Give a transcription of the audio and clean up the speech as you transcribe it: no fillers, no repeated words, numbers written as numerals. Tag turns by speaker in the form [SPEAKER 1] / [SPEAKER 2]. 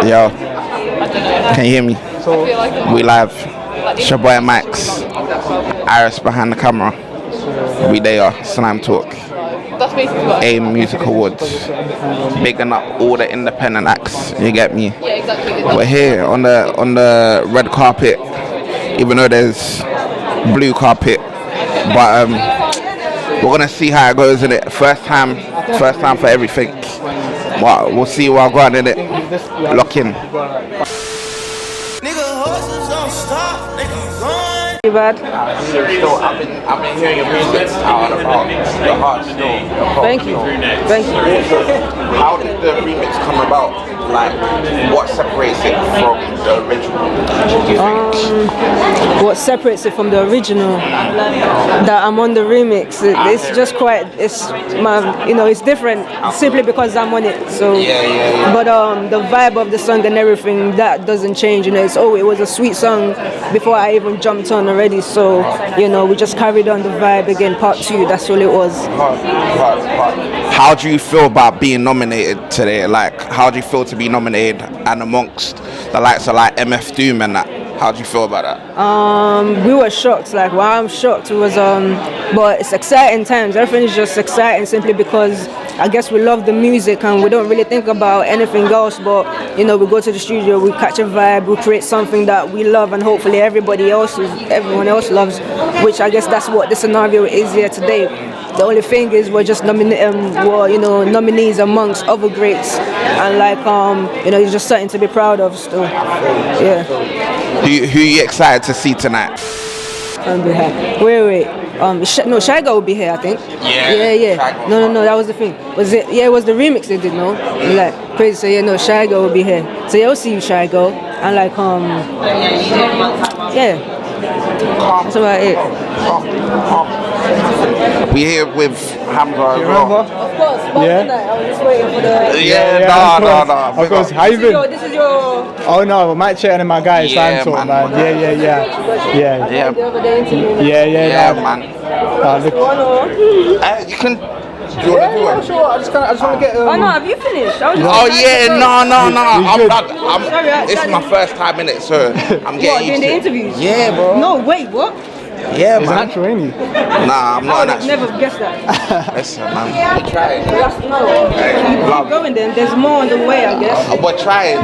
[SPEAKER 1] Yo, can you hear me? We live. It's your boy Max. Iris behind the camera. We there. Slam Talk. AIM Music Awards. Bigging up all the independent acts. You get me? We're here on the red carpet, even though there's blue carpet. But we're gonna see how it goes in it. First time for everything. Well, we'll see what I got in it. Lock in.
[SPEAKER 2] Bad.
[SPEAKER 1] I've been hearing your music out about the heart still.
[SPEAKER 2] Thank you.
[SPEAKER 1] How did the remix come about? Like, what separates it from the original? Do you think?
[SPEAKER 2] What separates it from the original? That I'm on the remix. It's just quite. It's my. It's different simply because I'm on it. So.
[SPEAKER 1] Yeah.
[SPEAKER 2] But the vibe of the song and everything that doesn't change. It was a sweet song before I even jumped on already. So we just carried on the vibe again. Part 2. That's all it was.
[SPEAKER 1] How do you feel about being nominated today? Like, how do you feel to be nominated and amongst the likes of like MF Doom and that? How do you feel about that?
[SPEAKER 2] We were shocked. Like, why I'm shocked was but it's exciting times. Everything is just exciting simply because I guess we love the music and we don't really think about anything else. But we go to the studio, we catch a vibe, we create something that we love, and hopefully everyone else loves. Which I guess that's what the scenario is here today. The only thing is we're just nominees amongst other greats, and it's just something to be proud of still. Yeah.
[SPEAKER 1] Who are you excited to see tonight?
[SPEAKER 2] Wait. Shy Guy will be here, I think.
[SPEAKER 1] Yeah.
[SPEAKER 2] No, that was the thing. Was it? Yeah, it was the remix they did. No, like crazy. So Shy Guy will be here. So we'll see you, Shy Guy, and that's about it.
[SPEAKER 1] We're here with Hamza as well.
[SPEAKER 2] Of course.
[SPEAKER 3] Yeah.
[SPEAKER 2] I was just waiting for the.
[SPEAKER 1] No.
[SPEAKER 3] Of course. How you been?
[SPEAKER 2] This is your.
[SPEAKER 3] Oh no, Mike Chetton and my guy,
[SPEAKER 1] Yeah,
[SPEAKER 3] Sam
[SPEAKER 1] man.
[SPEAKER 3] man. Yeah.
[SPEAKER 1] Yeah.
[SPEAKER 2] The other day interview.
[SPEAKER 1] Yeah,
[SPEAKER 3] no.
[SPEAKER 1] man.
[SPEAKER 3] Look.
[SPEAKER 1] You can. Do you want to do it?
[SPEAKER 3] Sure. I just want to get.
[SPEAKER 2] Oh no, have you finished?
[SPEAKER 1] No. I'm done.
[SPEAKER 2] Sorry,
[SPEAKER 1] This is my first time in it, so I'm getting
[SPEAKER 2] doing
[SPEAKER 1] used
[SPEAKER 2] the
[SPEAKER 1] to it.
[SPEAKER 2] interviews?
[SPEAKER 1] Yeah, bro.
[SPEAKER 2] No, wait, what?
[SPEAKER 1] Yeah,
[SPEAKER 3] It's
[SPEAKER 1] man.
[SPEAKER 3] natural, ain't he?
[SPEAKER 1] Nah, I'm not an
[SPEAKER 2] I've never guessed that.
[SPEAKER 1] Listen, man. We trying.
[SPEAKER 2] Keep going then. There's more on the way, I guess.
[SPEAKER 1] We're trying.